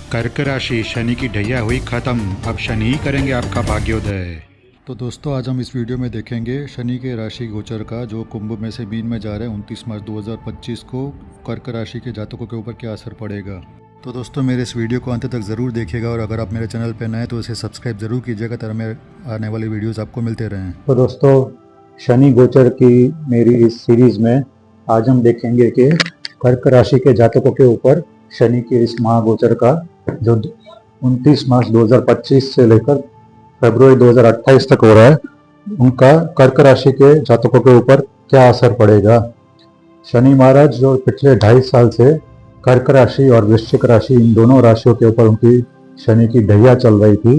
कर्क राशि शनि की ढैया हुई खत्म। अब शनि ही करेंगे आपका भाग्योदय। तो दोस्तों आज हम इस वीडियो में देखेंगे शनि के राशि गोचर का जो कुंभ में से मीन में जा रहे हैं 29 मार्च 2025 को कर्क राशि के जातकों के ऊपर क्या असर पड़ेगा। तो दोस्तों मेरे इस वीडियो को अंत तक ज़रूर देखिएगा और अगर आप मेरे चैनल पर नए हैं तो इसे सब्सक्राइब ज़रूर कीजिएगा ताकि मेरे आने वाले वीडियोज़ आपको मिलते रहें। तो दोस्तों शनि गोचर की मेरी इस सीरीज़ में आज हम देखेंगे कि कर्क राशि के जातकों के ऊपर शनि के इस महागोचर का जो 29 मार्च 2025 से लेकर फरवरी 2028 तक हो रहा है, उनका कर्क राशि के जातकों के ऊपर क्या असर पड़ेगा। शनि महाराज जो पिछले 2.5 साल से कर्क राशि और वृश्चिक राशि इन दोनों राशियों के ऊपर उनकी शनि की ढैया चल रही थी,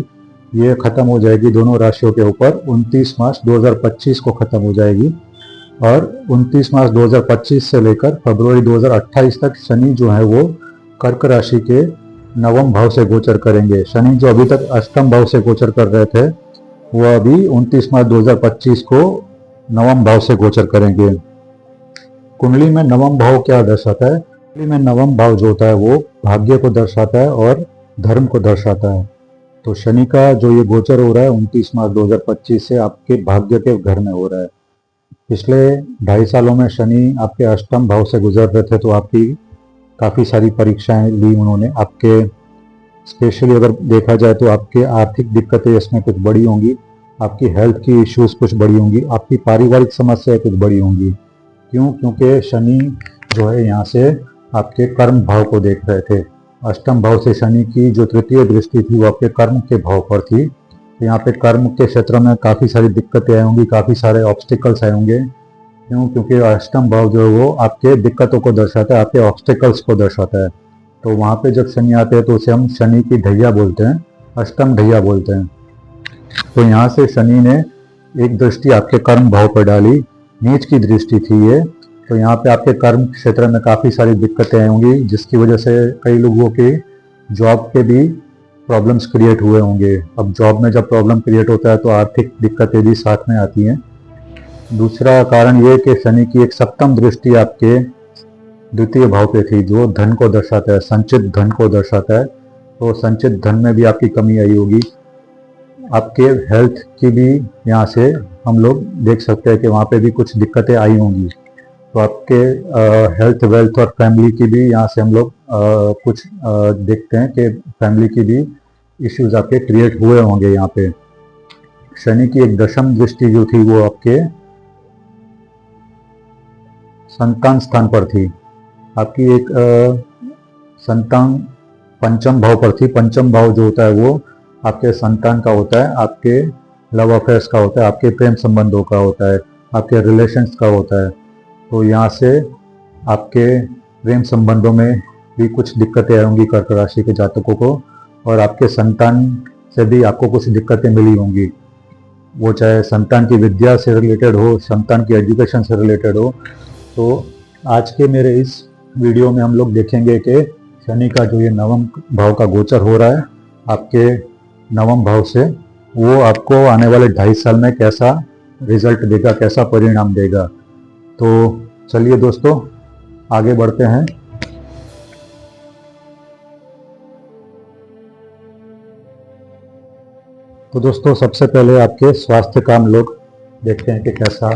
ये खत्म हो जाएगी दोनों राशियों के ऊपर 29 मार्च 2025 को खत्म हो जाएगी। और 29 मार्च 2025 से लेकर फरवरी 2028 तक शनि जो है वो कर्क राशि के नवम भाव से गोचर करेंगे। शनि जो अभी तक अष्टम भाव से गोचर कर रहे थे वो अभी 29 मार्च 2025 को नवम भाव से गोचर करेंगे। कुंडली में नवम भाव क्या दर्शाता है? कुंडली में नवम भाव जो होता है वो भाग्य को दर्शाता है और धर्म को दर्शाता है। तो शनि का जो ये गोचर हो रहा है 29 मार्च 2025 से आपके भाग्य के घर में हो रहा है। पिछले 2.5 सालों में शनि आपके अष्टम भाव से गुजर रहे थे तो आपकी काफ़ी सारी परीक्षाएं ली उन्होंने। आपके स्पेशली अगर देखा जाए तो आपके आर्थिक दिक्कतें इसमें कुछ बड़ी होंगी, आपकी हेल्थ की इश्यूज कुछ बड़ी होंगी, आपकी पारिवारिक समस्याएं कुछ बड़ी होंगी। क्यों? क्योंकि शनि जो है यहाँ से आपके कर्म भाव को देख रहे थे। अष्टम भाव से शनि की जो तृतीय दृष्टि थी वो आपके कर्म के भाव पर थी। तो यहाँ पे कर्म के क्षेत्र में काफ़ी सारी दिक्कतें आई होंगी, काफ़ी सारे ऑब्स्टिकल्स आए होंगे। क्यों? क्योंकि अष्टम भाव जो है वो आपके दिक्कतों को दर्शाता है, आपके ऑब्स्टिकल्स को दर्शाता है। तो वहाँ पे जब शनि आते हैं तो उसे हम शनि की ढैया बोलते हैं, अष्टम ढैया बोलते हैं। तो यहाँ से शनि ने एक दृष्टि आपके कर्म भाव पर डाली, नीच की दृष्टि थी ये। तो यहाँ पे आपके कर्म क्षेत्र में काफ़ी सारी दिक्कतें आई होंगी, जिसकी वजह से कई लोगों के जॉब के भी प्रॉब्लम्स क्रिएट हुए होंगे। अब जॉब में जब प्रॉब्लम क्रिएट होता है तो आर्थिक दिक्कतें भी साथ में आती हैं। दूसरा कारण ये कि शनि की एक सप्तम दृष्टि आपके द्वितीय भाव पे थी जो धन को दर्शाता है, संचित धन को दर्शाता है। तो संचित धन में भी आपकी कमी आई होगी। आपके हेल्थ की भी यहाँ से हम लोग देख सकते हैं कि वहाँ पे भी कुछ दिक्कतें आई होंगी। तो आपके हेल्थ वेल्थ और फैमिली की भी यहाँ से हम लोग कुछ देखते हैं कि फैमिली की भी इश्यूज आपके क्रिएट हुए होंगे। यहाँ पे शनि की एक दशम दृष्टि जो थी वो आपके संतान स्थान पर थी। आपकी एक संतान पंचम भाव पर थी। पंचम भाव जो होता है वो आपके संतान का होता है, आपके लव अफेयर्स का होता है, आपके प्रेम संबंधों का होता है, आपके रिलेशंस का होता है। तो यहाँ से आपके प्रेम संबंधों में भी कुछ दिक्कतें आई होंगी कर्क राशि के जातकों को, और आपके संतान से भी आपको कुछ दिक्कतें मिली होंगी। वो चाहे संतान की विद्या से रिलेटेड हो, संतान की एजुकेशन से रिलेटेड हो। तो आज के मेरे इस वीडियो में हम लोग देखेंगे कि शनि का जो ये नवम भाव का गोचर हो रहा है आपके नवम भाव से, वो आपको आने वाले 2.5 साल में कैसा रिजल्ट देगा, कैसा परिणाम देगा। तो चलिए दोस्तों आगे बढ़ते हैं। तो दोस्तों सबसे पहले आपके स्वास्थ्य का हम लोग देखते हैं कि कैसा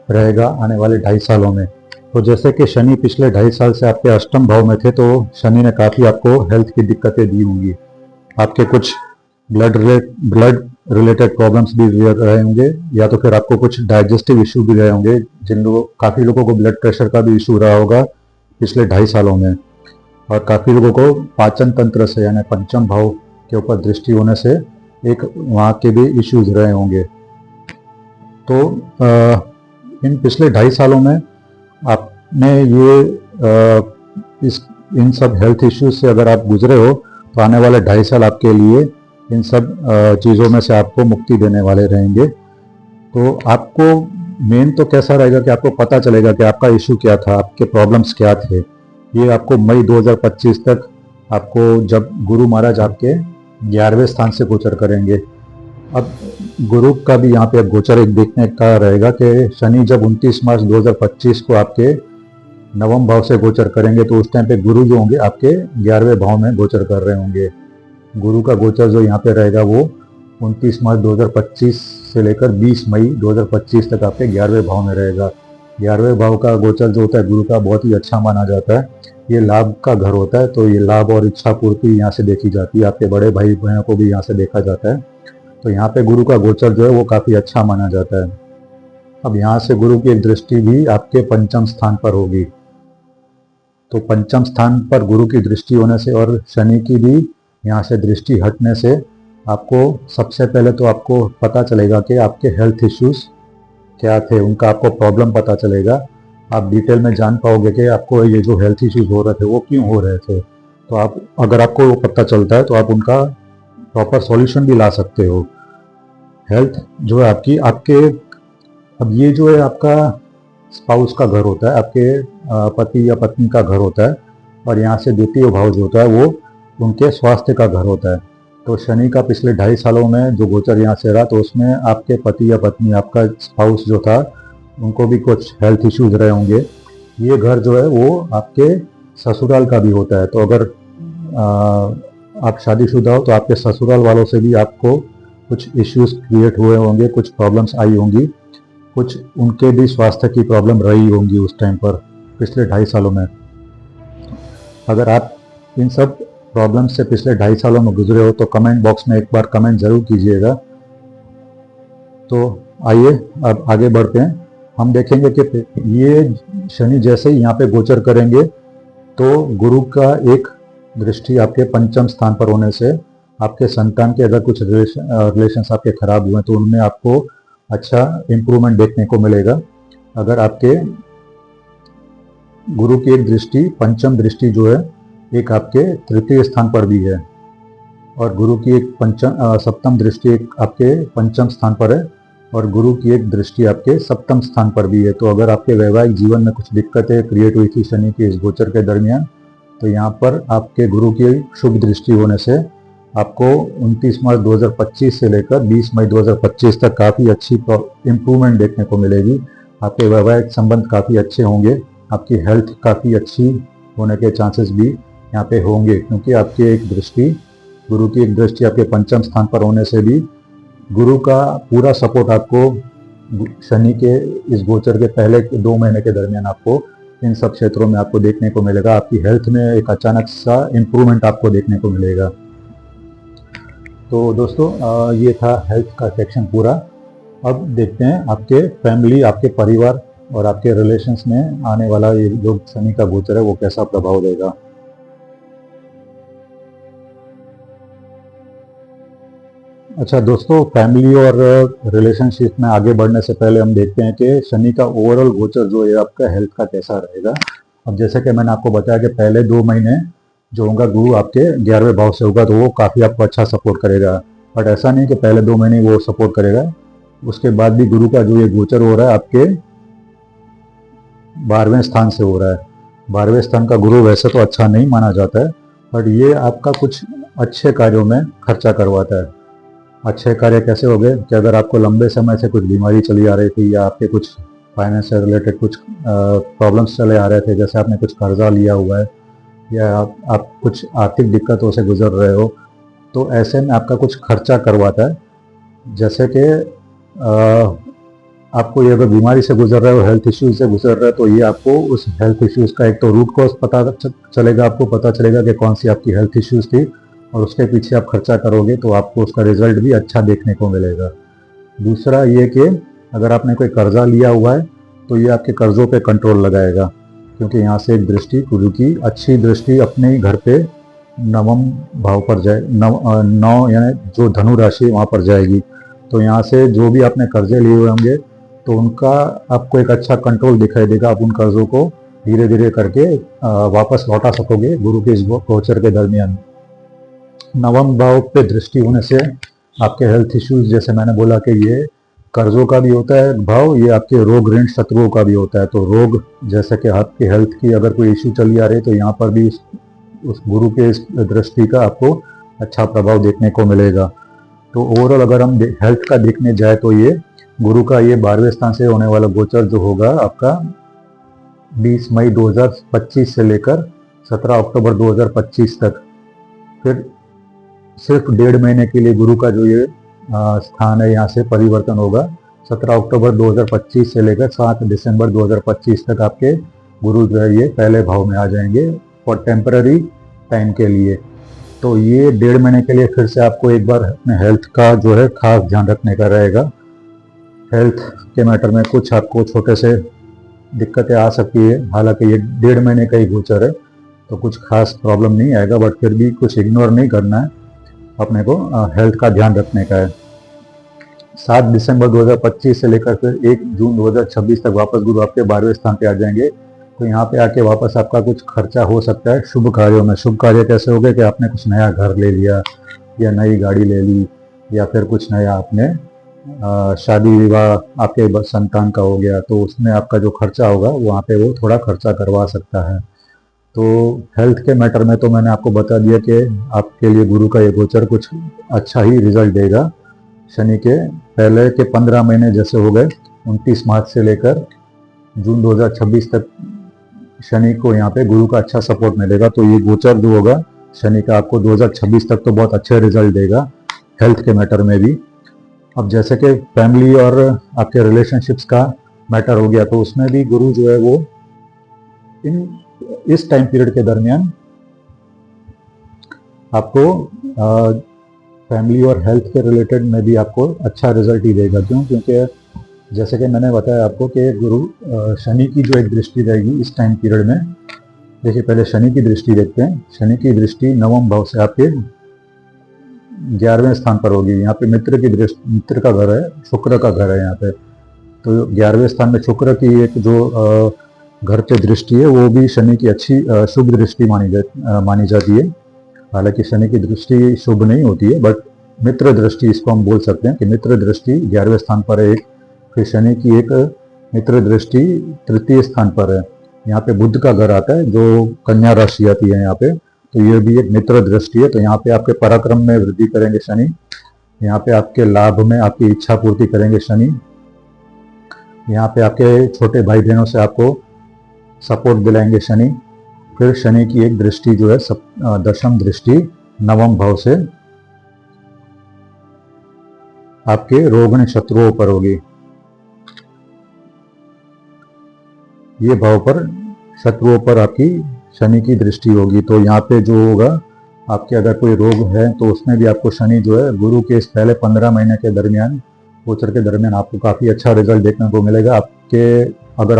रहेगा आने वाले 2.5 सालों में। तो जैसे कि शनि पिछले 2.5 साल से आपके अष्टम भाव में थे, तो शनि ने काफ़ी आपको हेल्थ की दिक्कतें दी होंगी। आपके कुछ ब्लड रिलेटेड प्रॉब्लम्स भी रहे होंगे, या तो फिर आपको कुछ डाइजेस्टिव इशू भी रहे होंगे। काफ़ी लोगों को ब्लड प्रेशर का भी इशू रहा होगा पिछले 2.5 सालों में, और काफ़ी लोगों को पाचन तंत्र से यानी पंचम भाव के ऊपर दृष्टि होने से एक वहाँ के भी इश्यूज रहे होंगे। तो इन पिछले 2.5 सालों में आपने ये इन सब हेल्थ इश्यूज से अगर आप गुजरे हो तो आने वाले 2.5 साल आपके लिए इन सब चीज़ों में से आपको मुक्ति देने वाले रहेंगे। तो आपको मेन तो कैसा रहेगा कि आपको पता चलेगा कि आपका इशू क्या था, आपके प्रॉब्लम्स क्या थे। ये आपको मई 2025 तक आपको, जब गुरु महाराज आपके 11वें स्थान से गोचर करेंगे। अब गुरु का भी यहाँ पे गोचर एक देखने का रहेगा कि शनि जब 29 मार्च 2025 को आपके नवम भाव से गोचर करेंगे तो उस टाइम पे गुरु जो होंगे आपके 11वें भाव में गोचर कर रहे होंगे। गुरु का गोचर जो यहाँ पे रहेगा वो 29 मार्च 2025 से लेकर 20 मई 2025 तक आपके 11वें भाव में रहेगा। 11वें भाव का गोचर जो होता है गुरु का बहुत ही अच्छा माना जाता है। ये लाभ का घर होता है, तो ये लाभ और इच्छा पूर्ति यहाँ से देखी जाती है। आपके बड़े भाई बहनों को भी यहाँ से देखा जाता है। तो यहाँ पे गुरु का गोचर जो है वो काफी अच्छा माना जाता है। अब यहाँ से गुरु की एक दृष्टि भी आपके पंचम स्थान पर होगी। तो पंचम स्थान पर गुरु की दृष्टि होने से और शनि की भी यहाँ से दृष्टि हटने से आपको सबसे पहले तो आपको पता चलेगा कि आपके हेल्थ इश्यूज क्या थे, उनका आपको प्रॉब्लम पता चलेगा। आप डिटेल में जान पाओगे कि आपको ये जो हेल्थ इश्यूज हो रहे थे वो क्यों हो रहे थे। तो आप अगर आपको वो पता चलता है तो आप उनका प्रॉपर सॉल्यूशन भी ला सकते हो। हेल्थ जो है आपके अब ये जो है आपका स्पाउस का घर होता है, आपके पति या पत्नी का घर होता है, और यहाँ से द्वितीय भाव जो होता है वो उनके स्वास्थ्य का घर होता है। तो शनि का पिछले 2.5 सालों में जो गोचर यहाँ से रहा तो उसमें आपके पति या पत्नी, आपका स्पाउस जो था, उनको भी कुछ हेल्थ इश्यूज रहे होंगे। ये घर जो है वो आपके ससुराल का भी होता है। तो अगर आप शादीशुदा हो तो आपके ससुराल वालों से भी आपको कुछ इश्यूज क्रिएट हुए होंगे, कुछ प्रॉब्लम्स आई होंगी, कुछ उनके भी स्वास्थ्य की प्रॉब्लम रही होंगी उस टाइम पर पिछले 2.5 सालों में। अगर आप इन सब प्रॉब्लम से पिछले 2.5 सालों में गुजरे हो तो कमेंट बॉक्स में एक बार कमेंट जरूर कीजिएगा। तो आइए अब आगे बढ़ते हैं। हम देखेंगे कि ये शनि जैसे ही यहाँ पे गोचर करेंगे तो गुरु का एक दृष्टि आपके पंचम स्थान पर होने से आपके संतान के अगर कुछ रिलेशंस आपके खराब हुए तो उनमें आपको अच्छा इम्प्रूवमेंट देखने को मिलेगा। अगर आपके गुरु की एक दृष्टि, पंचम दृष्टि जो है एक आपके तृतीय स्थान पर भी है, और गुरु की एक सप्तम दृष्टि एक आपके पंचम स्थान पर है, और गुरु की एक दृष्टि आपके सप्तम स्थान पर भी है। तो अगर आपके वैवाहिक जीवन में कुछ दिक्कतें क्रिएट हुई थी शनि के इस गोचर के दरमियान, तो यहाँ पर आपके गुरु की शुभ दृष्टि होने से आपको 29 मार्च 2025 से लेकर 20 मई 2025 तक काफ़ी अच्छी इम्प्रूवमेंट देखने को मिलेगी। आपके वैवाहिक संबंध काफ़ी अच्छे होंगे, आपकी हेल्थ काफ़ी अच्छी होने के चांसेस भी यहाँ पे होंगे, क्योंकि आपकी एक दृष्टि, गुरु की एक दृष्टि आपके पंचम स्थान पर होने से भी गुरु का पूरा सपोर्ट आपको शनि के इस गोचर के पहले 2 महीने के दरमियान आपको इन सब क्षेत्रों में आपको देखने को मिलेगा। आपकी हेल्थ में एक अचानक सा इम्प्रूवमेंट आपको देखने को मिलेगा। तो दोस्तों ये था हेल्थ का सेक्शन पूरा। अब देखते हैं आपके फैमिली, आपके परिवार और आपके रिलेशंस में आने वाला ये जो शनि का गोचर है वो कैसा प्रभाव देगा। अच्छा दोस्तों, फैमिली और रिलेशनशिप में आगे बढ़ने से पहले हम देखते हैं कि शनि का ओवरऑल गोचर जो है आपका हेल्थ का कैसा रहेगा। अब जैसे कि मैंने आपको बताया कि पहले 2 महीने जो होगा गुरु आपके 11वें भाव से होगा तो वो काफ़ी आपको अच्छा सपोर्ट करेगा। बट ऐसा नहीं कि पहले 2 महीने वो सपोर्ट करेगा, उसके बाद भी गुरु का जो ये गोचर हो रहा है आपके 12वें स्थान से हो रहा है। 12वें स्थान का गुरु वैसे तो अच्छा नहीं माना जाता है, बट ये आपका कुछ अच्छे कार्यों में खर्चा करवाता है। अच्छे कार्य कैसे हो गए कि अगर आपको लंबे समय से कुछ बीमारी चली आ रही थी या आपके कुछ फाइनेंस से रिलेटेड कुछ प्रॉब्लम्स चले आ रहे थे, जैसे आपने कुछ कर्जा लिया हुआ है या आप कुछ आर्थिक दिक्कतों से गुजर रहे हो, तो ऐसे में आपका कुछ खर्चा करवाता है। जैसे कि आपको ये अगर बीमारी से गुजर रहे हो, हेल्थ इश्यूज से गुजर रहे हो, तो ये आपको उस हेल्थ इश्यूज का एक तो रूट कॉज पता चलेगा, आपको पता चलेगा कि कौन सी आपकी हेल्थ इश्यूज थी, और उसके पीछे आप खर्चा करोगे तो आपको उसका रिजल्ट भी अच्छा देखने को मिलेगा। दूसरा ये कि अगर आपने कोई कर्जा लिया हुआ है तो ये आपके कर्जों पे कंट्रोल लगाएगा, क्योंकि यहाँ से एक दृष्टि, गुरु की अच्छी दृष्टि अपने ही घर पे नवम भाव पर जाए, नौ यानी जो धनु राशि वहाँ पर जाएगी। तो यहाँ से जो भी आपने कर्जे लिए हुए होंगे तो उनका आपको एक अच्छा कंट्रोल दिखाई देगा। आप उन कर्जों को धीरे धीरे करके वापस लौटा सकोगे गुरु के इस गोचर के दरमियान। नवम भाव पे दृष्टि होने से आपके हेल्थ इश्यूज, जैसे मैंने बोला कि ये कर्जों का भी होता है भाव, ये आपके रोग ऋण शत्रुओं का भी होता है। तो रोग, जैसे कि आपकी हेल्थ की अगर कोई इश्यू चली आ रही है तो यहाँ पर भी उस गुरु के इस दृष्टि का आपको अच्छा प्रभाव देखने को मिलेगा। तो ओवरऑल अगर हम हेल्थ का देखने जाए तो ये गुरु का ये 12वें स्थान से होने वाला गोचर जो होगा आपका 20 मई 2025 से लेकर 17 अक्टूबर 2025 तक। फिर सिर्फ 1.5 महीने के लिए गुरु का जो ये स्थान है यहाँ से परिवर्तन होगा। 17 अक्टूबर 2025 से लेकर 7 दिसंबर 2025 तक आपके गुरु जो है ये पहले भाव में आ जाएंगे फॉर टेम्पररी टाइम के लिए। तो ये 1.5 महीने के लिए फिर से आपको एक बार अपने हेल्थ का जो है खास ध्यान रखने का रहेगा। हेल्थ के मैटर में कुछ आपको छोटे से दिक्कतें आ सकती है, हालांकि ये 1.5 महीने का ही गोचर है तो कुछ खास प्रॉब्लम नहीं आएगा, बट फिर भी कुछ इग्नोर नहीं करना है, अपने को हेल्थ का ध्यान रखने का है। 7 दिसंबर 2025 से लेकर फिर 1 जून 2026 तक वापस गुरु आपके 12वें स्थान पे आ जाएंगे। तो यहाँ पे आके वापस आपका कुछ खर्चा हो सकता है शुभ कार्यों में। शुभ कार्य कैसे हो गए कि आपने कुछ नया घर ले लिया या नई गाड़ी ले ली या फिर कुछ नया आपने शादी विवाह आपके संतान का हो गया, तो उसमें आपका जो खर्चा होगा वहाँ पे वो थोड़ा खर्चा करवा सकता है। तो हेल्थ के मैटर में तो मैंने आपको बता दिया कि आपके लिए गुरु का ये गोचर कुछ अच्छा ही रिजल्ट देगा। शनि के पहले के 15 महीने जैसे हो गए 29 मार्च से लेकर जून 2026 तक शनि को यहाँ पे गुरु का अच्छा सपोर्ट मिलेगा। तो ये गोचर जो होगा शनि का आपको 2026 तक तो बहुत अच्छे रिजल्ट देगा हेल्थ के मैटर में भी। अब जैसे कि फैमिली और आपके रिलेशनशिप्स का मैटर हो गया, तो उसमें भी गुरु जो है वो इस टाइम पीरियड के दरमियान आपको फैमिली और हेल्थ के रिलेटेड में भी आपको अच्छा रिजल्ट ही देगा। क्यों? क्योंकि जैसे कि मैंने बताया आपको कि गुरु शनि की जो एक दृष्टि रहेगी इस टाइम पीरियड में, देखिए पहले शनि की दृष्टि देखते हैं। शनि की दृष्टि नवम भाव से आपके 11वें स्थान पर होगी। यहाँ पे मित्र की दृष्टि, मित्र का घर है, शुक्र का घर है यहाँ पे। तो 11वें स्थान में शुक्र की एक जो घर पे दृष्टि है वो भी शनि की अच्छी शुभ दृष्टि मानी जाती है। हालांकि शनि की दृष्टि शुभ नहीं होती है, बट मित्र दृष्टि इसको हम बोल सकते हैं कि मित्र दृष्टि 11वें स्थान पर है एक। फिर शनि की एक मित्र दृष्टि 3य स्थान पर है। यहाँ पे बुध का घर आता है जो कन्या राशि आती है यहाँ पे, तो ये भी एक मित्र दृष्टि है। तो यहाँ पे आपके पराक्रम में वृद्धि करेंगे शनि, यहाँ पे आपके लाभ में आपकी इच्छा पूर्ति करेंगे शनि, यहाँ पे आपके छोटे भाई बहनों से आपको सपोर्ट दिलाएंगे शनि। फिर शनि की एक दृष्टि जो है 10वीं दृष्टि नवम भाव से आपके रोगण शत्रुओं पर होगी। ये भाव पर शत्रुओं पर आपकी शनि की दृष्टि होगी। तो यहाँ पे जो होगा आपके अगर कोई रोग है तो उसमें भी आपको शनि जो है गुरु के इस पहले 15 महीने के दरमियान, गोचर के दरमियान आपको काफ़ी अच्छा रिजल्ट देखने को मिलेगा। अगर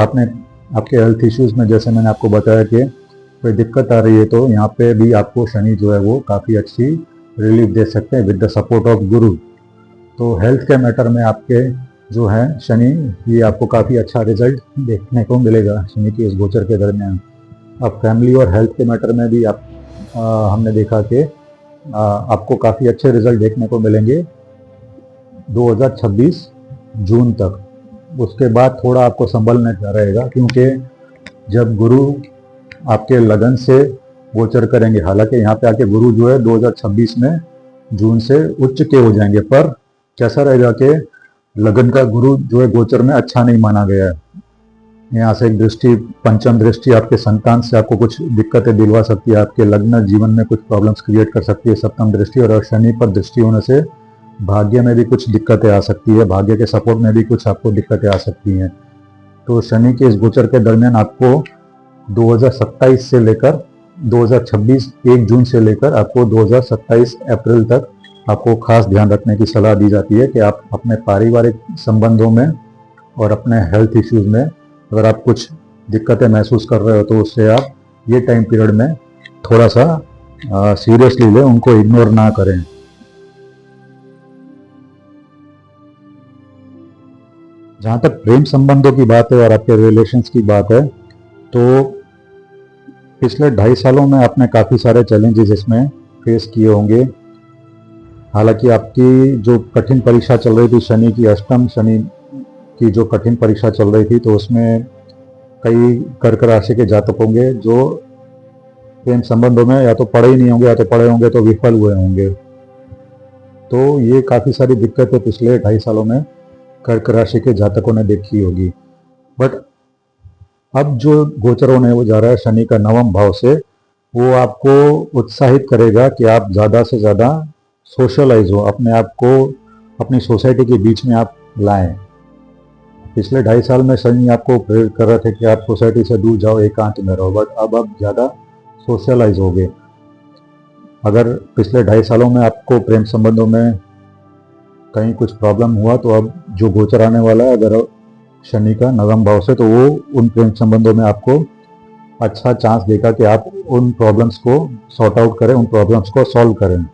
आपके हेल्थ इश्यूज में जैसे मैंने आपको बताया कि कोई दिक्कत आ रही है तो यहाँ पे भी आपको शनि जो है वो काफ़ी अच्छी रिलीफ दे सकते हैं विद द सपोर्ट ऑफ गुरु। तो हेल्थ के मैटर में आपके जो है शनि, ये आपको काफ़ी अच्छा रिजल्ट देखने को मिलेगा शनि की इस गोचर के दरमियान। अब फैमिली और हेल्थ के मैटर में भी हमने देखा कि आपको काफ़ी अच्छे रिजल्ट देखने को मिलेंगे 2026 जून तक। उसके बाद थोड़ा आपको संभलने का रहेगा, क्योंकि जब गुरु आपके लगन से गोचर करेंगे, हालांकि यहाँ पे आके गुरु जो है 2026 में जून से उच्च के हो जाएंगे, पर कैसा रहेगा कि लगन का गुरु जो है गोचर में अच्छा नहीं माना गया है। यहाँ से एक दृष्टि, पंचम दृष्टि आपके संतान से आपको कुछ दिक्कतें दिलवा सकती है, आपके लग्न जीवन में कुछ प्रॉब्लम्स क्रिएट कर सकती है सप्तम दृष्टि, और शनि पर दृष्टि होने से भाग्य में भी कुछ दिक्कतें आ सकती है, भाग्य के सपोर्ट में भी कुछ आपको दिक्कतें आ सकती हैं। तो शनि के इस गोचर के दरमियान आपको 2027 से लेकर 2026 1 जून से लेकर आपको 2027 अप्रैल तक आपको खास ध्यान रखने की सलाह दी जाती है कि आप अपने पारिवारिक संबंधों में और अपने हेल्थ इश्यूज में अगर आप कुछ दिक्कतें महसूस कर रहे हो तो उससे आप ये टाइम पीरियड में थोड़ा सा सीरियसली लें, उनको इग्नोर ना करें। जहाँ तक प्रेम संबंधों की बात है और आपके रिलेशंस की बात है, तो पिछले 2.5 सालों में आपने काफ़ी सारे चैलेंजेस इसमें फेस किए होंगे। हालांकि आपकी जो कठिन परीक्षा चल रही थी, शनि की अष्टम शनि की जो कठिन परीक्षा चल रही थी, तो उसमें कई कर्क राशि के जातक होंगे जो प्रेम संबंधों में या तो पढ़े ही नहीं होंगे या तो पढ़े होंगे तो विफल हुए होंगे। तो ये काफ़ी सारी दिक्कतें पिछले 2.5 सालों में कर्क राशि के जातकों ने देखी होगी। बट अब जो गोचर होने वो जा रहा है शनि का नवम भाव से, वो आपको उत्साहित करेगा कि आप ज़्यादा से ज़्यादा सोशलाइज हो, अपने आप को अपनी सोसाइटी के बीच में आप लाएं। पिछले 2.5 साल में शनि आपको प्रेरित कर रहे थे कि आप सोसाइटी से दूर जाओ, एकांत में रहो, बट अब आप ज़्यादा सोशलाइज हो गए। अगर पिछले 2.5 सालों में आपको प्रेम संबंधों में कहीं कुछ प्रॉब्लम हुआ, तो अब जो गोचर आने वाला है अगर शनि का नवम भाव से, तो वो उन प्रेम संबंधों में आपको अच्छा चांस देगा कि आप उन प्रॉब्लम्स को सॉर्ट आउट करें, उन प्रॉब्लम्स को सॉल्व करें।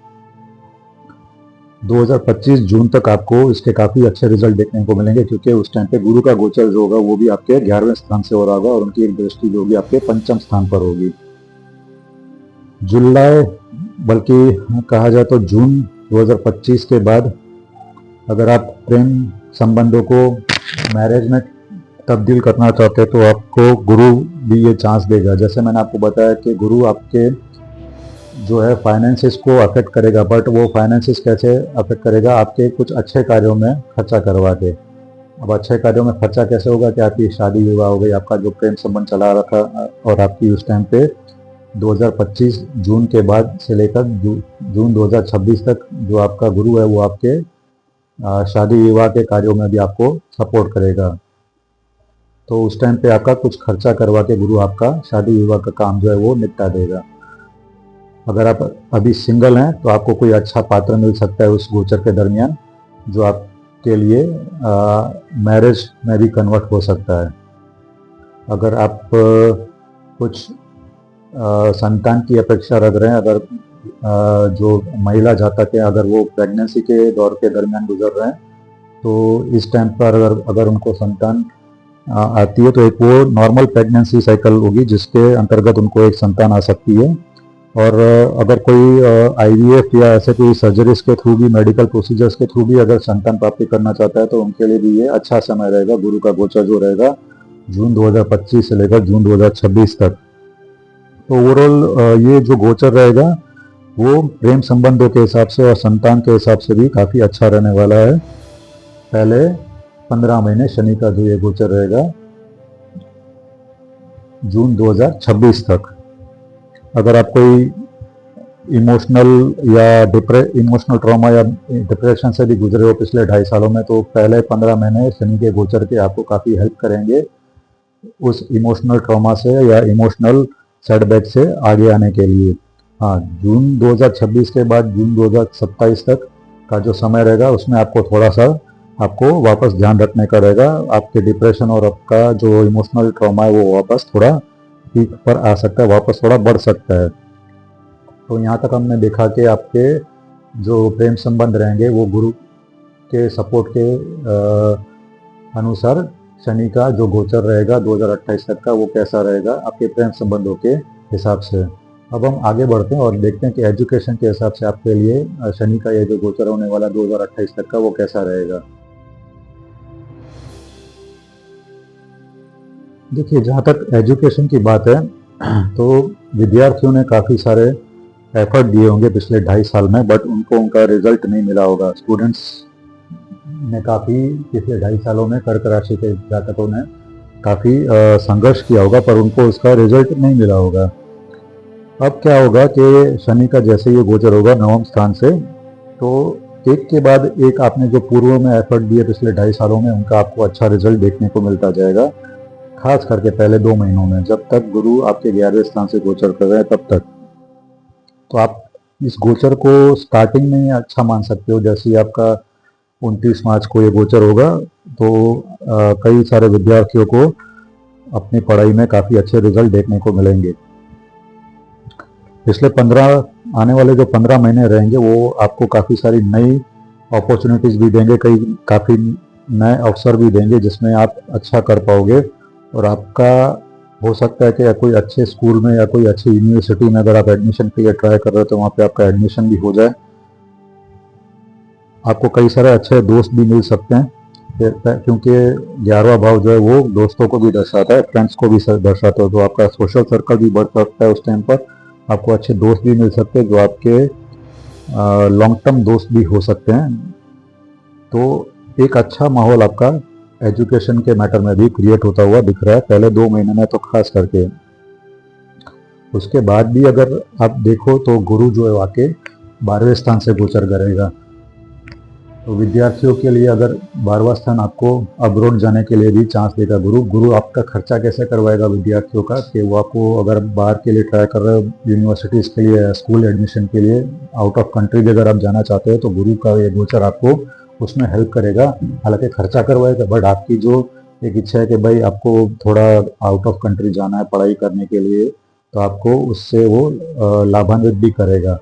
2025 जून तक आपको इसके काफ़ी अच्छे रिजल्ट देखने को मिलेंगे, क्योंकि उस टाइम पे गुरु का गोचर जो होगा वो भी आपके 11वें स्थान से हो रहा होगा और उनकी एक दृष्टि जो होगी आपके 5वें स्थान पर होगी। जुलाई, बल्कि कहा जाए तो जून 2025 के बाद अगर आप प्रेम संबंधों को मैरिज में तब्दील करना चाहते हैं, तो आपको गुरु भी ये चांस देगा। जैसे मैंने आपको बताया कि गुरु आपके जो है फाइनेंसिस को अफेक्ट करेगा, बट वो फाइनेंसिस कैसे अफेक्ट करेगा, आपके कुछ अच्छे कार्यों में खर्चा करवा के। अब अच्छे कार्यों में खर्चा कैसे होगा कि आपकी शादी विवाह हो गई, आपका जो प्रेम संबंध चला रहा था और आपकी उस टाइम पे 2025 जून के बाद से लेकर जून 2026 तक जो आपका गुरु है वो आपके शादी विवाह के कार्यों में भी आपको सपोर्ट करेगा। तो उस टाइम पे आपका कुछ खर्चा करवा के गुरु आपका शादी विवाह का काम जो है वो निपटा देगा। अगर आप अभी सिंगल हैं तो आपको कोई अच्छा पात्र मिल सकता है उस गोचर के दरमियान, जो आपके लिए मैरिज में भी कन्वर्ट हो सकता है। अगर आप कुछ संतान की अपेक्षा रख रहे हैं, अगर जो महिला जातक है अगर वो प्रेगनेंसी के दौर के दरमियान गुजर रहे हैं, तो इस टाइम पर अगर उनको संतान आती है तो एक वो नॉर्मल प्रेगनेंसी साइकिल होगी जिसके अंतर्गत उनको एक संतान आ सकती है। और अगर कोई IVF या ऐसे कोई सर्जरीज के थ्रू भी, मेडिकल प्रोसीजर्स के थ्रू भी अगर संतान प्राप्ति करना चाहता है, तो उनके लिए भी ये अच्छा समय रहेगा। गुरु का गोचर जो रहेगा जून 2025 से लेकर जून 2026 तक। तो ओवरऑल ये जो गोचर रहेगा वो प्रेम संबंधों के हिसाब से और संतान के हिसाब से भी काफ़ी अच्छा रहने वाला है। पहले 15 महीने शनि का जो ये गोचर रहेगा जून 2026 तक। अगर आप कोई इमोशनल ट्रॉमा या डिप्रेशन से भी गुजरे हो पिछले 2.5 सालों में, तो पहले 15 महीने शनि के गोचर के आपको काफ़ी हेल्प करेंगे उस इमोशनल ट्रॉमा से या इमोशनल सेटबैक से आगे आने के लिए। हाँ, जून 2026 के बाद जून 2027 तक का जो समय रहेगा उसमें आपको थोड़ा सा वापस ध्यान रखने का रहेगा। आपके डिप्रेशन और आपका जो इमोशनल ट्रॉमा है वो वापस थोड़ा पीक पर आ सकता है, वापस थोड़ा बढ़ सकता है। तो यहाँ तक हमने देखा कि आपके जो प्रेम संबंध रहेंगे वो गुरु के सपोर्ट के अनुसार शनि का जो गोचर रहेगा 2028 तक का वो कैसा रहेगा आपके प्रेम संबंधों के हिसाब से। अब हम आगे बढ़ते हैं और देखते हैं कि एजुकेशन के हिसाब से आपके लिए शनि का ये जो गोचर होने वाला 2028 तक का वो कैसा रहेगा। देखिए, जहाँ तक एजुकेशन की बात है तो विद्यार्थियों ने काफ़ी सारे एफर्ट दिए होंगे पिछले 2.5 साल में, बट उनको उनका रिजल्ट नहीं मिला होगा। स्टूडेंट्स ने काफ़ी पिछले 2.5 सालों में कर्क राशि के जातकों ने काफ़ी संघर्ष किया होगा, पर उनको उसका रिजल्ट नहीं मिला होगा। अब क्या होगा कि शनि का जैसे ये गोचर होगा नवम स्थान से, तो एक के बाद एक आपने जो पूर्व में एफर्ट दिए पिछले 2.5 सालों में उनका आपको अच्छा रिजल्ट देखने को मिलता जाएगा। खास करके पहले 2 महीनों में, जब तक गुरु आपके 11वें स्थान से गोचर कर रहे हैं तब तक। तो आप इस गोचर को स्टार्टिंग में अच्छा मान सकते हो। जैसे ही आपका 29 मार्च को ये गोचर होगा तो कई सारे विद्यार्थियों को अपनी पढ़ाई में काफ़ी अच्छे रिजल्ट देखने को मिलेंगे। पिछले आने वाले जो 15 महीने रहेंगे वो आपको काफ़ी सारी नई अपॉर्चुनिटीज़ भी देंगे, काफ़ी नए अवसर भी देंगे जिसमें आप अच्छा कर पाओगे। और आपका हो सकता है कि कोई अच्छे स्कूल में या कोई अच्छी यूनिवर्सिटी में अगर आप एडमिशन के लिए ट्राई कर रहे हो तो वहाँ पे आपका एडमिशन भी हो जाए। आपको कई सारे अच्छे दोस्त भी मिल सकते हैं, क्योंकि 11वां भाव जो है वो दोस्तों को भी दर्शाता है, फ्रेंड्स को भी दर्शाता है। तो आपका सोशल सर्कल भी बढ़ सकता है। उस टाइम पर आपको अच्छे दोस्त भी मिल सकते हैं जो आपके लॉन्ग टर्म दोस्त भी हो सकते हैं। तो एक अच्छा माहौल आपका एजुकेशन के मैटर में भी क्रिएट होता हुआ दिख रहा है, पहले 2 महीने में तो खास करके। उसके बाद भी अगर आप देखो तो गुरु जो है आके 12वें स्थान से गोचर करेगा। तो विद्यार्थियों के लिए अगर 12वां स्थान आपको अब्रॉड जाने के लिए भी चांस देगा गुरु आपका खर्चा कैसे करवाएगा विद्यार्थियों का, कि वो आपको अगर बाहर के लिए ट्राई कर रहे हो, यूनिवर्सिटीज़ के लिए, स्कूल एडमिशन के लिए, आउट ऑफ कंट्री भी अगर आप जाना चाहते हो तो गुरु का ये गोचर आपको उसमें हेल्प करेगा। हालांकि खर्चा करवाएगा, बट आपकी जो एक इच्छा है कि भाई आपको थोड़ा आउट ऑफ कंट्री जाना है पढ़ाई करने के लिए, तो आपको उससे वो लाभान्वित भी करेगा।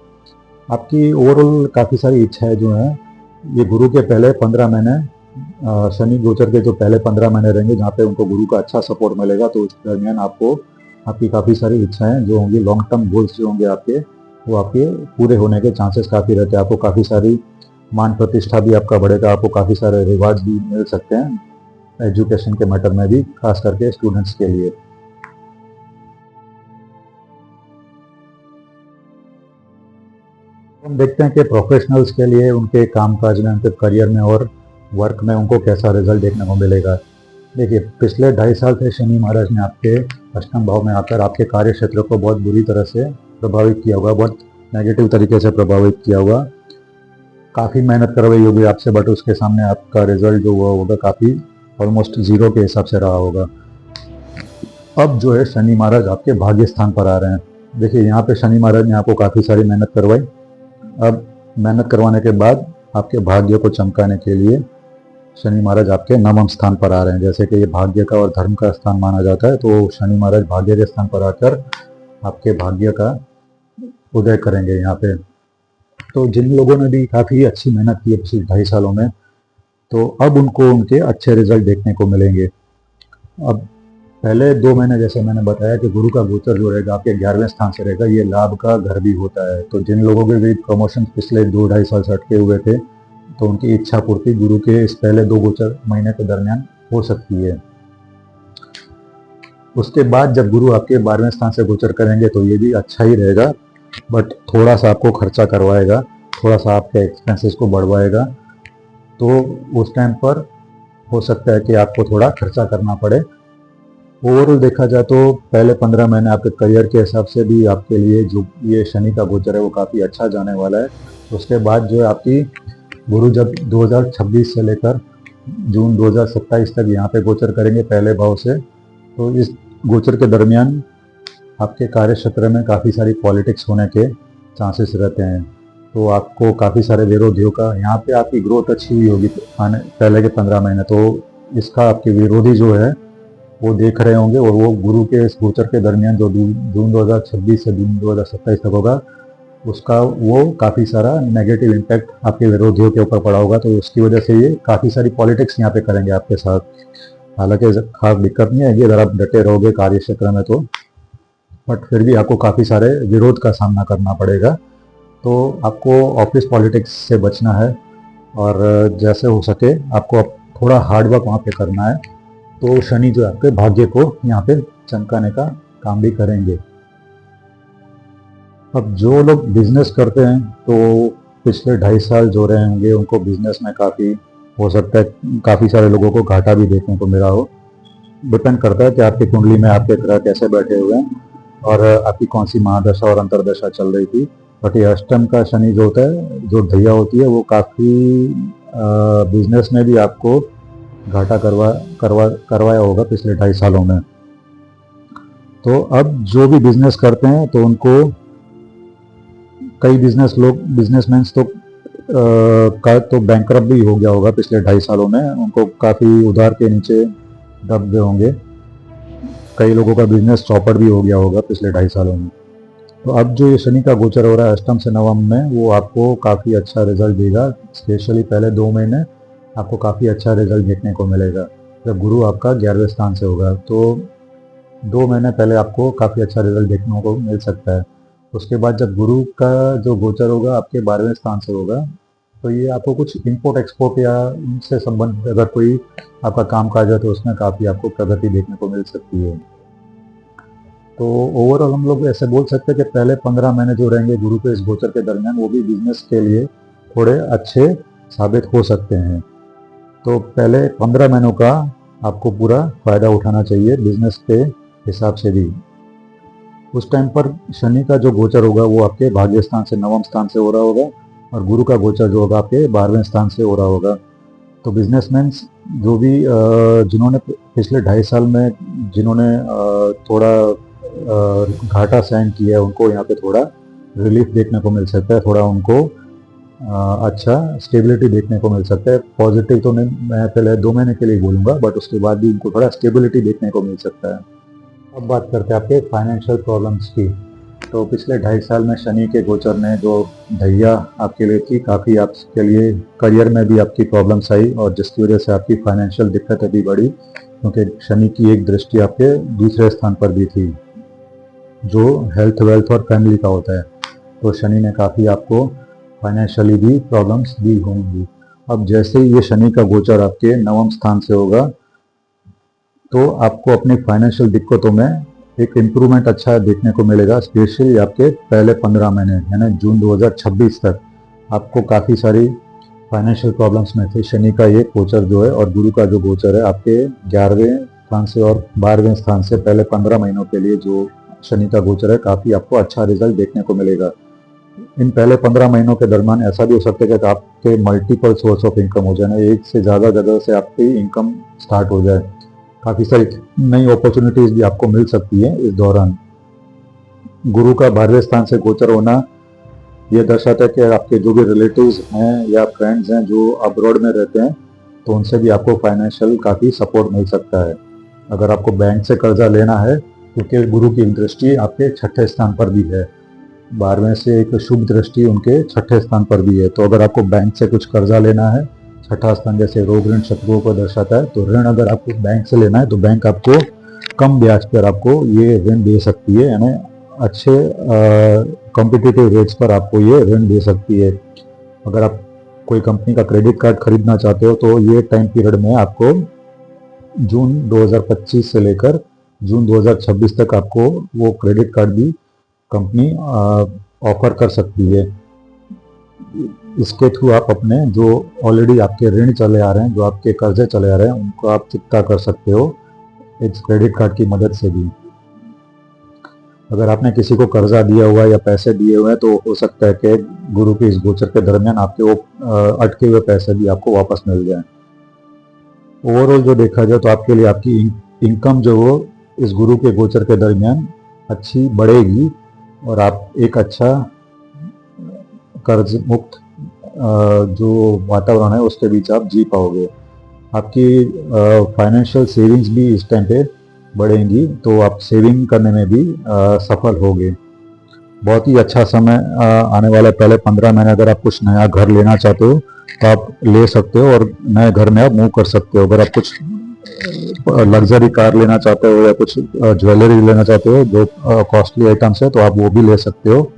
आपकी ओवरऑल काफ़ी सारी इच्छाएं जो हैं, ये गुरु के पहले 15 महीने, शनि गोचर के जो पहले 15 महीने रहेंगे जहाँ पे उनको गुरु का अच्छा सपोर्ट मिलेगा, तो उस दरमियान आपको आपकी काफ़ी सारी इच्छाएं जो होंगी, लॉन्ग टर्म गोल्स जो होंगे आपके, वो आपके पूरे होने के चांसेस काफ़ी रहते हैं। आपको काफ़ी सारी मान प्रतिष्ठा भी आपका बढ़ेगा, आपको काफ़ी सारे रिवार्ड भी मिल सकते हैं एजुकेशन के मैटर में भी, खास करके स्टूडेंट्स के लिए। हम देखते हैं कि प्रोफेशनल्स के लिए उनके कामकाज में, उनके करियर में और वर्क में उनको कैसा रिजल्ट देखने को मिलेगा। देखिए, पिछले 2.5 साल से शनि महाराज ने आपके अष्टम भाव में आकर आपके कार्य क्षेत्र को बहुत बुरी तरह से प्रभावित किया होगा, बहुत नेगेटिव तरीके से प्रभावित किया होगा। काफ़ी मेहनत करवाई होगी आपसे, बट उसके सामने आपका रिजल्ट जो हुआ होगा काफ़ी ऑलमोस्ट 0 के हिसाब से रहा होगा। अब जो है शनि महाराज आपके भाग्य स्थान पर आ रहे हैं। देखिए, यहाँ पे शनि महाराज ने आपको काफ़ी सारी मेहनत करवाई। अब मेहनत करवाने के बाद आपके भाग्य को चमकाने के लिए शनि महाराज आपके 9वें स्थान पर आ रहे हैं। जैसे कि ये भाग्य का और धर्म का स्थान माना जाता है, तो शनि महाराज भाग्य के स्थान पर आकर आपके भाग्य का उदय करेंगे यहाँ पे। तो जिन लोगों ने भी काफ़ी अच्छी मेहनत की है पिछले 2.5 सालों में, तो अब उनको उनके अच्छे रिजल्ट देखने को मिलेंगे। अब पहले 2 महीने जैसे मैंने बताया कि गुरु का गोचर जो रहेगा आपके 11वें स्थान से रहेगा, ये लाभ का घर भी होता है। तो जिन लोगों के भी प्रमोशन पिछले 2-2.5 साल से अटके हुए थे, तो उनकी इच्छा पूर्ति गुरु के इस पहले 2 गोचर महीने के दरमियान हो सकती है। उसके बाद जब गुरु आपके 12वें स्थान से गोचर करेंगे तो ये भी अच्छा ही रहेगा, बट थोड़ा सा आपको खर्चा करवाएगा, थोड़ा सा आपके एक्सपेंसेस को बढ़वाएगा। तो उस टाइम पर हो सकता है कि आपको थोड़ा खर्चा करना पड़े। ओवरऑल देखा जाए तो पहले 15 महीने आपके करियर के हिसाब से भी आपके लिए जो ये शनि का गोचर है वो काफ़ी अच्छा जाने वाला है। उसके बाद जो है आपकी गुरु जब 2026 से लेकर जून 2027 तक यहाँ पे गोचर करेंगे पहले भाव से, तो इस गोचर के दरमियान आपके कार्य क्षेत्र में काफ़ी सारी पॉलिटिक्स होने के चांसेस रहते हैं। तो आपको काफ़ी सारे विरोधियों का, यहाँ पे आपकी ग्रोथ अच्छी हुई होगी पहले के 15 महीने, तो इसका आपके विरोधी जो है वो देख रहे होंगे, और वो गुरु के इस गोचर के दरमियान जो जून 2026 से जून 2027 तक होगा, उसका वो काफ़ी सारा नेगेटिव इम्पैक्ट आपके विरोधियों के ऊपर पड़ा होगा। तो उसकी वजह से ये काफ़ी सारी पॉलिटिक्स यहाँ पे करेंगे आपके साथ। हालांकि खास दिक्कत नहीं आएगी अगर आप डटे रहोगे कार्य क्षेत्र में, तो बट फिर भी आपको काफ़ी सारे विरोध का सामना करना पड़ेगा। तो आपको ऑफिस पॉलिटिक्स से बचना है, और जैसे हो सके आपको थोड़ा हार्डवर्क वहाँ पे करना है। तो शनि जो आपके भाग्य को यहाँ पे चमकाने का काम भी करेंगे। अब जो लोग बिजनेस करते हैं, तो पिछले 2.5 साल जो रहे होंगे उनको बिजनेस में काफ़ी हो सकता है काफ़ी सारे लोगों को घाटा भी देखने को मिला हो। डिपेंड करता है कि आपकी कुंडली में आपके ग्रह कैसे बैठे हुए हैं और आपकी कौन सी महादशा और अंतरदशा चल रही थी। बट ये अष्टम का शनि जो होता है, जो ढैया होती है, वो काफ़ी बिजनेस में भी आपको घाटा करवाया होगा पिछले 2.5 सालों में। तो अब जो भी बिजनेस करते हैं तो उनको कई बिजनेसमैन का तो बैंकरप्ट भी हो गया होगा पिछले 2.5 सालों में, उनको काफ़ी उधार के नीचे दब गए होंगे। कई लोगों का बिजनेस चौपट भी हो गया होगा पिछले 2.5 सालों में। तो अब जो ये शनि का गोचर हो रहा है अष्टम से नवम में, वो आपको काफ़ी अच्छा रिजल्ट देगा। स्पेशली पहले 2 महीने आपको काफ़ी अच्छा रिजल्ट देखने को मिलेगा। जब गुरु आपका 11वें स्थान से होगा, तो 2 महीने पहले आपको काफ़ी अच्छा रिजल्ट देखने को मिल सकता है। उसके बाद जब गुरु का जो गोचर होगा आपके 12वें स्थान से होगा, तो ये आपको कुछ इंपोर्ट एक्सपोर्ट या उनसे संबंधित अगर कोई आपका काम काज है तो उसमें काफ़ी आपको प्रगति देखने को मिल सकती है। तो ओवरऑल हम लोग ऐसे बोल सकते हैं कि पहले 15 महीने जो रहेंगे गुरु के इस गोचर के दरमियान, वो भी बिजनेस के लिए थोड़े अच्छे साबित हो सकते हैं। तो पहले 15 महीनों का आपको पूरा फायदा उठाना चाहिए बिजनेस के हिसाब से भी। उस टाइम पर शनि का जो गोचर होगा वो आपके भाग्य स्थान से नवम स्थान से हो रहा होगा, और गुरु का गोचर जो होगा आपके 12वें स्थान से हो रहा होगा। तो बिजनेसमैन जो भी जिन्होंने पिछले 2.5 साल में जिन्होंने थोड़ा घाटा सहन किया है, उनको यहाँ पे थोड़ा रिलीफ देखने को मिल सकता है, थोड़ा उनको अच्छा स्टेबिलिटी देखने को मिल सकता है। पॉजिटिव तो मैं पहले 2 महीने के लिए बोलूँगा, बट उसके बाद भी उनको थोड़ा स्टेबिलिटी देखने को मिल सकता है। अब बात करते हैं आपके फाइनेंशियल प्रॉब्लम्स की। तो पिछले 2.5 साल में शनि के गोचर ने जो ढैया आपके लिए थी, काफ़ी आपके लिए करियर में भी आपकी प्रॉब्लम्स आई, और जिसकी वजह से आपकी फाइनेंशियल दिक्कतें भी बढ़ी, क्योंकि शनि की एक दृष्टि आपके दूसरे स्थान पर भी थी जो हेल्थ, वेल्थ और फैमिली का होता है। तो शनि ने काफ़ी आपको फाइनेंशियली भी प्रॉब्लम्स दी होंगी। अब जैसे ही ये शनि का गोचर आपके नवम स्थान से होगा, तो आपको अपनी फाइनेंशियल दिक्कतों में एक इम्प्रूवमेंट अच्छा देखने को मिलेगा। स्पेशली आपके पहले 15 महीने यानी जून 2026 तक आपको काफ़ी सारी फाइनेंशियल प्रॉब्लम्स में थे। शनि का ये गोचर जो है और गुरु का जो गोचर है आपके 11वें स्थान से और 12वें स्थान से पहले 15 महीनों के लिए जो शनि का गोचर है, काफ़ी आपको अच्छा रिजल्ट देखने को मिलेगा। इन पहले 15 महीनों के दरमियान ऐसा भी हो सकता है कि आपके मल्टीपल सोर्स ऑफ इनकम हो जाए, एक से ज़्यादा जगह से आपकी इनकम स्टार्ट हो जाए। काफ़ी सारी नई अपॉर्चुनिटीज़ भी आपको मिल सकती है इस दौरान। गुरु का 12वें स्थान से गोचर होना यह दर्शाता है कि आपके जो भी रिलेटिव्स हैं या फ्रेंड्स हैं जो अब्रॉड में रहते हैं, तो उनसे भी आपको फाइनेंशियल काफ़ी सपोर्ट मिल सकता है। अगर आपको बैंक से कर्जा लेना है, क्योंकि गुरु की दृष्टि आपके 6ठे स्थान पर भी है, 12वें से एक शुभ दृष्टि उनके 6ठे स्थान पर भी है। तो अगर आपको बैंक से कुछ कर्जा लेना है, 6ठा स्थान जैसे रोग ऋण शत्रुओं को दर्शाता है, तो ऋण अगर आपको बैंक से लेना है तो बैंक आपको कम ब्याज पर आपको ये ऋण दे सकती है, यानी अच्छे कॉम्पिटिटिव रेट्स पर आपको ये ऋण दे सकती है। अगर आप कोई कंपनी का क्रेडिट कार्ड खरीदना चाहते हो, तो ये टाइम पीरियड में आपको जून 2025 से लेकर जून 2026 तक आपको वो क्रेडिट कार्ड भी कंपनी ऑफर कर सकती है। इसके थ्रू आप अपने जो ऑलरेडी आपके ऋण चले आ रहे हैं, जो आपके कर्जे चले आ रहे हैं, उनको आप चुकता कर सकते हो इस क्रेडिट कार्ड की मदद से भी। अगर आपने किसी को कर्जा दिया हुआ है या पैसे दिए हुए हैं, तो हो सकता है कि गुरु के इस गोचर के दरमियान आपके वो अटके हुए पैसे भी आपको वापस मिल जाएं। ओवरऑल जो देखा जाए तो आपके लिए आपकी इनकम जो वो इस गुरु के गोचर के दरमियान अच्छी बढ़ेगी, और आप एक अच्छा कर्ज मुक्त जो वातावरण है उसके बीच आप जी पाओगे। आपकी फाइनेंशियल सेविंग्स भी इस टाइम पे बढ़ेंगी, तो आप सेविंग करने में भी सफल होगे। बहुत ही अच्छा समय आने वाला। पहले 15 महीने अगर आप कुछ नया घर लेना चाहते हो तो आप ले सकते हो, और नए घर में आप मूव कर सकते हो। अगर आप कुछ लग्जरी कार लेना चाहते हो या कुछ ज्वेलरी लेना चाहते हो जो कॉस्टली आइटम्स है, तो आप वो भी ले सकते हो।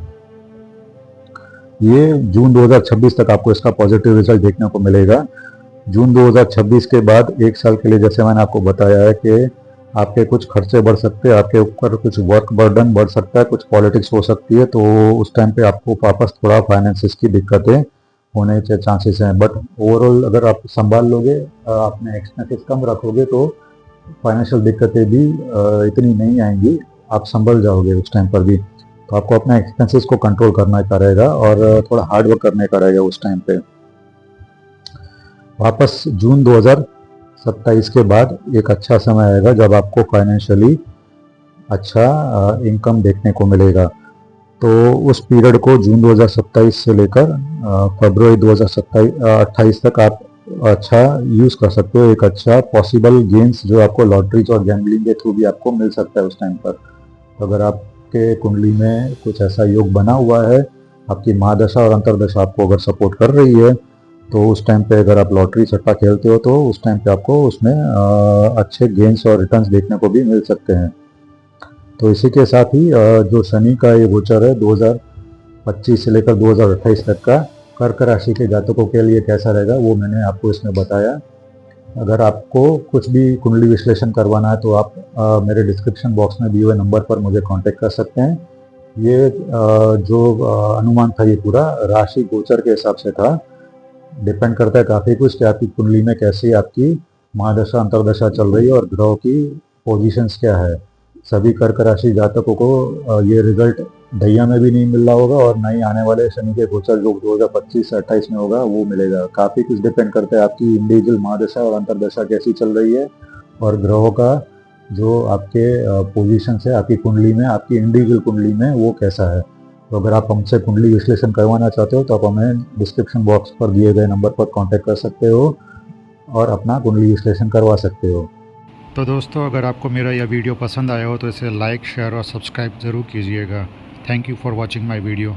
ये जून 2026 तक आपको इसका पॉजिटिव रिजल्ट देखने को मिलेगा। जून 2026 के बाद 1 साल के लिए, जैसे मैंने आपको बताया है कि आपके कुछ खर्चे बढ़ सकते हैं, आपके ऊपर कुछ वर्क बर्डन बढ़ सकता है, कुछ पॉलिटिक्स हो सकती है, तो उस टाइम पे आपको वापस थोड़ा फाइनेंसिस की दिक्कतें होने के चांसेस हैं। बट ओवरऑल अगर आप संभाल लोगे, अपने एक्सपेंसेस कम रखोगे, तो फाइनेंशियल दिक्कतें भी इतनी नहीं आएंगी, आप संभल जाओगे उस टाइम पर भी। तो आपको अपने एक्सपेंसेस को कंट्रोल करना का रहेगा और थोड़ा हार्ड वर्क करने का रहेगा उस टाइम पे। वापस जून 2027 के बाद एक अच्छा समय आएगा जब आपको फाइनेंशियली अच्छा इनकम देखने को मिलेगा। तो उस पीरियड को जून 2027 से लेकर फरवरी 2028 तक आप अच्छा यूज़ कर सकते हो। एक अच्छा पॉसिबल गेन्स जो आपको लॉटरीज और गैम्बलिंग के थ्रू भी आपको मिल सकता है उस टाइम पर। तो अगर आपके कुंडली में कुछ ऐसा योग बना हुआ है, आपकी महादशा और अंतरदशा आपको अगर सपोर्ट कर रही है, तो उस टाइम पे अगर आप लॉटरी सट्टा खेलते हो, तो उस टाइम पे आपको उसमें अच्छे गेन्स और रिटर्न्स देखने को भी मिल सकते हैं। तो इसी के साथ ही जो शनि का ये गोचर है 2025 से लेकर 2028 तक का कर्क राशि के जातकों के लिए कैसा रहेगा, वो मैंने आपको इसमें बताया। अगर आपको कुछ भी कुंडली विश्लेषण करवाना है, तो आप मेरे डिस्क्रिप्शन बॉक्स में दिए हुए नंबर पर मुझे कांटेक्ट कर सकते हैं। ये जो अनुमान था, ये पूरा राशि गोचर के हिसाब से था। डिपेंड करता है काफ़ी कुछ कि आपकी कुंडली में कैसी आपकी महादशा अंतर्दशा चल रही है और ग्रहों की पोजीशंस क्या है। सभी कर्क राशि जातकों को ये रिजल्ट ढैया में भी नहीं मिल रहा होगा और ना ही आने वाले शनि के गोचर जो 2025 से 28 में होगा वो मिलेगा। काफ़ी कुछ डिपेंड करता है आपकी इंडिविजुअल महादशा और अंतर्दशा कैसी चल रही है और ग्रहों का जो आपके पोजीशन है आपकी कुंडली में, आपकी इंडिविजुअल कुंडली में वो कैसा है। तो अगर आप हमसे कुंडली विश्लेषण करवाना चाहते हो तो आप हमें डिस्क्रिप्शन बॉक्स पर दिए गए नंबर पर कांटेक्ट कर सकते हो और अपना कुंडली विश्लेषण करवा सकते हो। तो दोस्तों, अगर आपको मेरा यह वीडियो पसंद आया हो तो इसे लाइक, शेयर और सब्सक्राइब ज़रूर कीजिएगा। Thank you for watching my video.